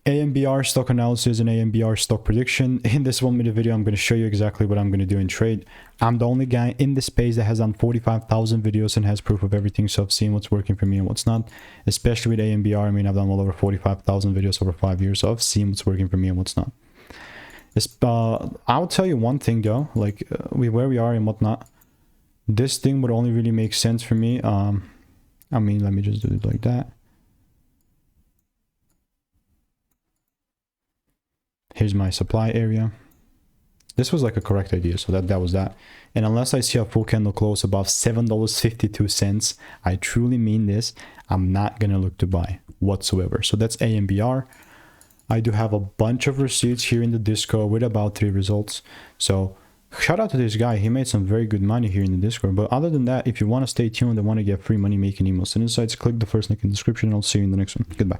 AMBR stock analysis and AMBR stock prediction. In this 1 minute video, I'm going to show you exactly what I'm going to do in trade. I'm the only guy in this space that has done 45,000 videos and has proof of everything. So I've seen what's working for me and what's not, especially with AMBR. I mean, I've done well over 45,000 videos over 5 years. So I've seen what's working for me and what's not. I'll tell you one thing though, like where we are and whatnot, this thing would only really make sense for me. I mean, let me just do it like that. Here's my supply area. This was like a correct idea, so that was that. And unless I see a full candle close above $7.52, I truly mean this, I'm not gonna look to buy whatsoever. So that's AMBR. I do have a bunch of receipts here in the Discord with about 3 results. So shout out to this guy, he made some very good money here in the Discord. But other than that, if you want to stay tuned and want to get free money making emails and insights, click the first link in the description and I'll see you in the next one. Goodbye.